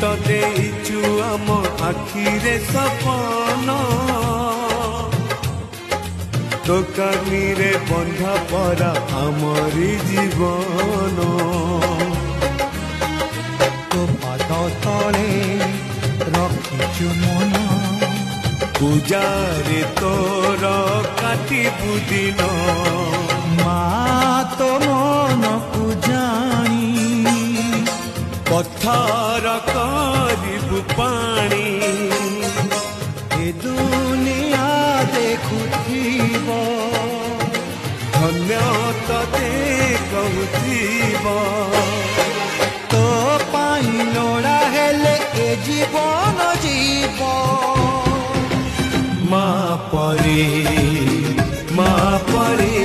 तो देचु आम आखिरे सपन दोकानी रे बंधा परा आमरी जीवन तो पाद तले रखिचु मन पूजारे तोर काटिबु दिन मा तो मन को जानी पत्थर करिबु पानी ए दुनिया देखुथिब धन्य तते कहूथिब तो पाई लोड़ा हेले ए जीवन जीव माँ परी